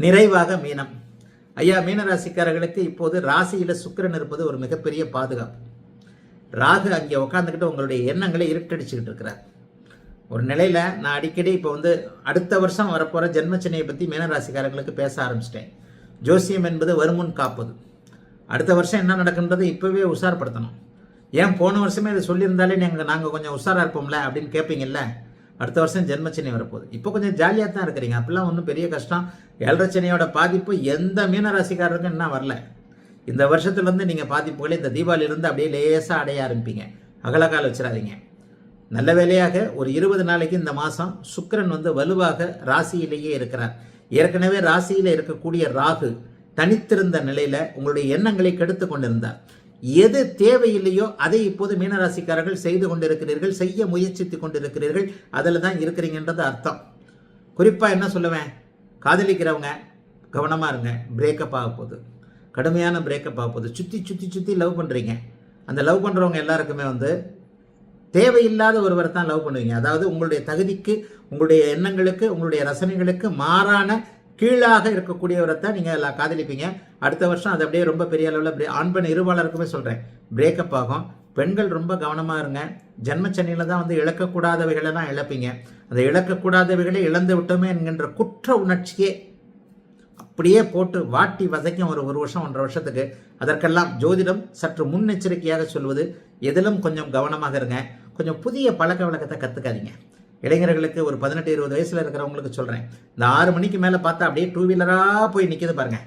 நிறைவாக மீனம். ஐயா, மீனராசிக்காரர்களுக்கு இப்போது ராசியில் சுக்கிரன் இருப்பது ஒரு மிகப்பெரிய பாதுகாப்பு. ராகு அங்கே உட்காந்துக்கிட்டு உங்களுடைய எண்ணங்களை இருட்டடிச்சுக்கிட்டு இருக்கிறார். ஒரு நிலையில் நான் அடிக்கடி இப்போ அடுத்த வருஷம் வரப்போகிற ஜென்மச்சனையை பற்றி மீனராசிக்காரர்களுக்கு பேச ஆரம்பிச்சிட்டேன். ஜோசியம் என்பது வருமுன் காப்பது. அடுத்த வருஷம் என்ன நடக்குன்றது இப்போவே உஷார்படுத்தணும். ஏன் போன வருஷமே இதை சொல்லியிருந்தாலே நாங்கள் கொஞ்சம் உஷாராக இருப்போம்ல அப்படின்னு கேட்பீங்கல்ல. அடுத்த வருஷம் ஜென்மச்சனி வரப்போகுது. இப்போ கொஞ்சம் ஜாலியாக தான் இருக்கிறீங்க, அப்படிலாம் ஒன்றும் பெரிய கஷ்டம். ஏழரைச்சனையோட பாதிப்பு எந்த மீனராசிக்காரருக்கும் என்ன வரல. இந்த வருஷத்துலேருந்து நீங்கள் பாதிப்புகளை இந்த தீபாவளியிலேருந்து அப்படியே லேசாக அடைய ஆரம்பிப்பீங்க. அகலக்கால் வச்சிடாதீங்க. நல்ல வேலையாக ஒரு 20 நாளைக்கு இந்த மாதம் சுக்கிரன் வலுவாக ராசியிலேயே இருக்கிறார். ஏற்கனவே ராசியில் இருக்கக்கூடிய ராகு தனித்திருந்த நிலையில் உங்களுடைய எண்ணங்களை கெடுத்து கொண்டிருந்தார். எது தேவையில்லையோ அதை இப்போது மீனராசிக்காரர்கள் செய்து கொண்டிருக்கிறீர்கள், செய்ய முயற்சித்து கொண்டிருக்கிறீர்கள். அதில் தான் இருக்கிறீங்கன்றது அர்த்தம். குறிப்பாக என்ன சொல்லுவேன், காதலிக்கிறவங்க கவனமாக இருங்க. பிரேக்கப் ஆக போகுது, கடுமையான பிரேக்கப் ஆக போகுது. சுற்றி சுற்றி சுற்றி லவ் பண்ணுறீங்க. அந்த லவ் பண்ணுறவங்க எல்லாருக்குமே தேவையில்லாத ஒருவரை தான் லவ் பண்ணுவீங்க. அதாவது உங்களுடைய தகுதிக்கு, உங்களுடைய எண்ணங்களுக்கு, உங்களுடைய ரசனைகளுக்கு மாறான கீழாக இருக்கக்கூடியவரை தான் நீங்கள் காதலிப்பீங்க. அடுத்த வருஷம் அது அப்படியே ரொம்ப பெரிய அளவில் ஆண் பெண் இருபாலருக்குமே சொல்கிறேன், பிரேக்கப் ஆகும். பெண்கள் ரொம்ப கவனமாக இருங்க. ஜென்மச்சனியில் தான் இழக்கக்கூடாதவைகளெல்லாம் இழப்பீங்க. அந்த இழக்கக்கூடாதவைகளை இழந்து விட்டோமே என்கின்ற குற்ற உணர்ச்சியே அப்படியே போட்டு வாட்டி வதைக்கும் ஒரு வருஷம் 1.5 வருஷத்துக்கு. அதற்கெல்லாம் ஜோதிடம் சற்று முன்னெச்சரிக்கையாக சொல்வது, எதிலும் கொஞ்சம் கவனமாக இருங்க. கொஞ்சம் புதிய பழக்க வழக்கத்தை கற்றுக்காதீங்க. இளைஞர்களுக்கு ஒரு 18-20 வயசில் இருக்கிறவங்களுக்கு சொல்கிறேன், இந்த 6 மணிக்கு மேலே பார்த்தா அப்படியே 2 வீலராக போய் நிற்கிது பாருங்கள்.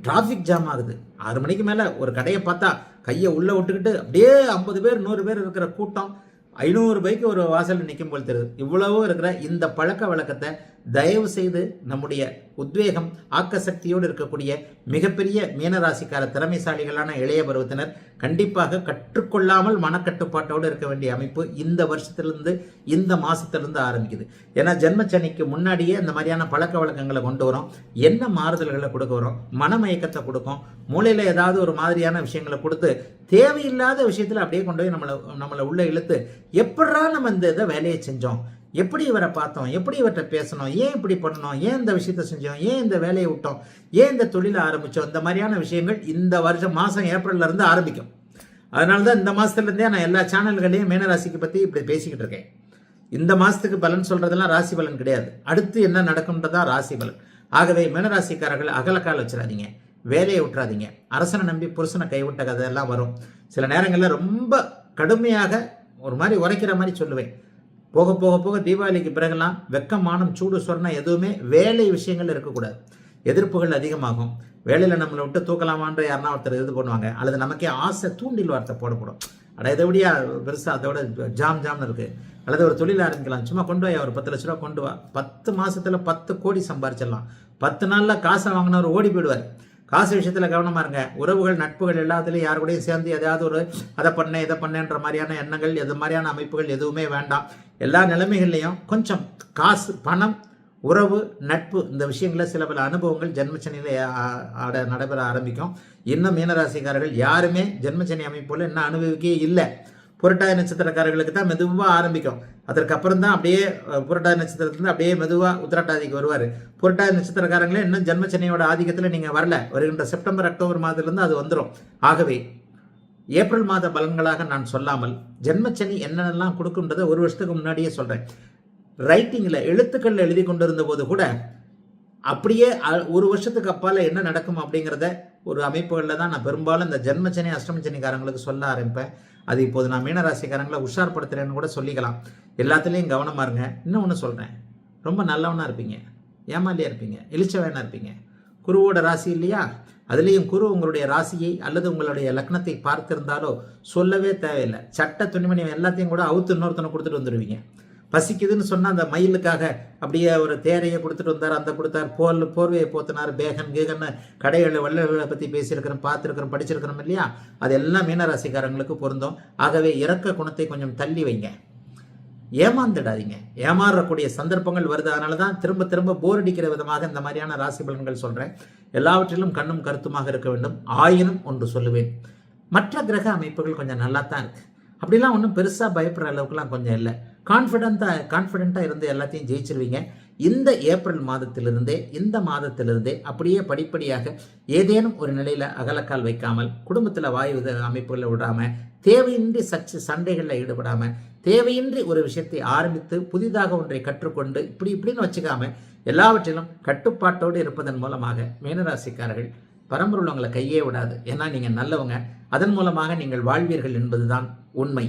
டிராஃபிக் ஜாம் ஆகுது. 6 மணிக்கு மேலே ஒரு கடையை பார்த்தா கையை உள்ளே விட்டுக்கிட்டு அப்படியே 50 பேர் 100 பேர் இருக்கிற கூட்டம், 500 பைக்கு ஒரு வாசலில் நிற்கும் போல் தெரியுது. இவ்வளவோ இருக்கிற இந்த பழக்க வழக்கத்தை தயவு செய்து நம்முடைய உத்வேகம் ஆக்க சக்தியோடு இருக்கக்கூடிய மிகப்பெரிய மீனராசிக்கார திறமைசாலிகளான இளைய பருவத்தினர் கண்டிப்பாக கற்றுக்கொள்ளாமல் மனக்கட்டுப்பாட்டோடு இருக்க வேண்டிய அமைப்பு இந்த வருஷத்திலிருந்து, இந்த மாதத்திலிருந்து ஆரம்பிக்குது. ஏன்னா ஜென்மச்சனிக்கு முன்னாடியே இந்த மாதிரியான பழக்க வழக்கங்களை கொண்டு வரோம். என்ன மாறுதல்களை கொடுக்க வரோம், மனமயக்கத்தை கொடுக்கும், மூளையில் ஏதாவது ஒரு மாதிரியான விஷயங்களை கொடுத்து தேவையில்லாத விஷயத்தில் அப்படியே கொண்டு போய் நம்மளை உள்ள இழுத்து எப்படா நம்ம இந்த இதை வேலையை செஞ்சோம், எப்படி இவரை பார்த்தோம், எப்படி இவர்கிட்ட பேசணும், ஏன் இப்படி பண்ணணும், ஏன் இந்த விஷயத்த செஞ்சோம், ஏன் இந்த வேலையை விட்டோம், ஏன் இந்த தொழிலை ஆரம்பித்தோம், இந்த மாதிரியான விஷயங்கள் இந்த மாதம் ஏப்ரல்லேருந்து ஆரம்பிக்கும். அதனால தான் இந்த மாதத்துலேருந்தே நான் எல்லா சேனல்களையும் மீனராசிக்கு பற்றி இப்படி பேசிக்கிட்டு இருக்கேன். இந்த மாதத்துக்கு பலன் சொல்கிறதெல்லாம் ராசி பலன் கிடையாது. அடுத்து என்ன நடக்கும்ன்றதா ராசி பலன். ஆகவே மீனராசிக்காரர்கள் அகலக்கால் வச்சிடாதீங்க, வேலையை விட்டுறாதீங்க. அரசனை நம்பி புருஷனை கைவிட்ட கதையெல்லாம் வரும். சில நேரங்களில் ரொம்ப கடுமையாக ஒரு மாதிரி உரைக்கிற மாதிரி சொல்லுவேன். போக போக போக தீபாவளிக்கு பிறகுலாம் வெக்கம், மானம், சூடு, சொர்ணம் எதுவுமே வேலை விஷயங்கள் இருக்கக்கூடாது. எதிர்ப்புகள் அதிகமாகும். வேலையில் நம்மளை விட்டு தூக்கலாமான்ற யாருன்னா ஒருத்தர் இது பண்ணுவாங்க, அல்லது நமக்கே ஆசை தூண்டில் வார்த்தை போடப்படும். இதை விடியா பெருசாக அதோட ஜாம்னு இருக்குது. அல்லது ஒரு தொழில் ஆரம்பிக்கலாம், சும்மா கொண்டு வா, ஒரு 10 லட்ச ரூபா கொண்டு வா, 10 மாதத்தில் 10 கோடி சம்பாரிச்சிடலாம். 10 நாளில் காசை வாங்கினவர் ஓடி போயிடுவார். காசு விஷயத்தில் கவனமாக இருங்க. உறவுகள், நட்புகள் எல்லாத்துலேயும் யாரு கூடயும் சேர்ந்து எதாவது ஒரு அதை பண்ணேன் இதை பண்ணேன்ற மாதிரியான எண்ணங்கள், எது மாதிரியான அமைப்புகள் எதுவுமே வேண்டாம். எல்லா நிலைமைகள்லையும் கொஞ்சம் காசு, பணம், உறவு, நட்பு, இந்த விஷயங்களில் சில பல அனுபவங்கள் ஜென்மச்சனியில் நடைபெற ஆரம்பிக்கும். இன்னும் மீனராசிக்காரர்கள் யாருமே ஜென்மச்சனி அமைப்போல் இன்னும் அனுபவிக்கவே இல்லை. புரட்டாதி நட்சத்திரக்காரர்களுக்கு தான் மெதுவாக ஆரம்பிக்கும். அதற்கப்புறம் தான் அப்படியே புரட்டாதி நட்சத்திரத்துலேருந்து அப்படியே மெதுவாக உத்திரட்டாதிக்கு வருவார். புரட்டாதி நட்சத்திரக்காரங்களே இன்னும் ஜென்மச்சனியோட ஆதிக்கத்தில் நீங்கள் வரல. வருகின்ற செப்டம்பர், அக்டோபர் மாதத்துலேருந்து அது வந்துடும். ஆகவே ஏப்ரல் மாத பலன்களாக நான் சொல்லாமல் ஜென்மச்சனி என்னென்னலாம் கொடுக்குன்றதை ஒரு வருஷத்துக்கு முன்னாடியே சொல்கிறேன். ரைட்டிங்கில், எழுத்துக்களில் எழுதி கொண்டு இருந்த போது கூட அப்படியே ஒரு வருஷத்துக்கு அப்பால் என்ன நடக்கும் அப்படிங்கிறத ஒரு அமைப்புகளில் தான் நான் பெரும்பாலும் இந்த ஜென்மச்சனி, அஷ்டமச்சனிக்காரங்களுக்கு சொல்ல ஆரம்பிப்பேன். அது இப்போது நான் மீனராசிக்காரங்களை உஷார்படுத்துகிறேன்னு கூட சொல்லிக்கலாம். எல்லாத்துலேயும் கவனமாக இருங்க. இன்னொன்று சொல்கிறேன், ரொம்ப நல்லவனாக இருப்பீங்க, ஏமாலியாக இருப்பீங்க, இளிச்சவனாக இருப்பீங்க. குருவோட ராசி இல்லையா, அதுலேயும் குரு உங்களுடைய ராசியை அல்லது உங்களுடைய லக்னத்தை பார்த்திருந்தாலோ சொல்லவே தேவையில்லை. சட்ட துணிமணி எல்லாத்தையும் கூட அவுத்து இன்னொருத்தனை கொடுத்துட்டு வந்துடுவீங்க. பசிக்குதுன்னு சொன்னால் அந்த மயிலுக்காக அப்படியே ஒரு தேரையை கொடுத்துட்டு வந்தார், அந்த கொடுத்தார், போர்வையை போத்தினார், பேகன் கீகன்னு கடைகளில் வள்ளல்களை பற்றி பேசியிருக்கிறோம், பார்த்துருக்கிறோம், படிச்சிருக்கிறோம் இல்லையா. அதெல்லாம் மீனராசிக்காரங்களுக்கு பொருந்தும். ஆகவே இறக்க குணத்தை கொஞ்சம் தள்ளி வைங்க, ஏமாந்துடாதீங்க. ஏமாறக்கூடிய சந்தர்ப்பங்கள் வருது. அதனால தான் திரும்ப திரும்ப போர் அடிக்கிற விதமாக இந்த மாதிரியான ராசி பலன்கள் சொல்கிறேன். எல்லாவற்றிலும் கண்ணும் கருத்துமாக இருக்க வேண்டும். ஆயினும் ஒன்று சொல்லுவேன், மற்ற கிரக அமைப்புகள் கொஞ்சம் நல்லா தான் இருக்குது. அப்படிலாம் ஒன்றும் பெருசாக பயப்படுற அளவுக்குலாம் கொஞ்சம் இல்லை. கான்ஃபிடென்ட்டாக இருந்து எல்லாத்தையும் ஜெயிச்சிருவீங்க. இந்த ஏப்ரல் மாதத்திலிருந்தே இந்த மாதத்திலிருந்தே அப்படியே படிப்படியாக ஏதேனும் ஒரு நிலையில் அகலக்கால் வைக்காமல் குடும்பத்தில் வாயு அமைப்புகளை விடாமல் தேவையின்றி சண்டைகளில் ஈடுபடாமல் தேவையின்றி ஒரு விஷயத்தை ஆரம்பித்து புதிதாக ஒன்றை கற்றுக்கொண்டு இப்படின்னு வச்சுக்காம எல்லாவற்றிலும் கட்டுப்பாட்டோடு இருப்பதன் மூலமாக மீனராசிக்காரர்கள் பரம்பரை உள்ளவங்களை கையே விடாது. ஏன்னா நீங்கள் நல்லவங்க, அதன் மூலமாக நீங்கள் வாழ்வீர்கள் என்பதுதான் உண்மை.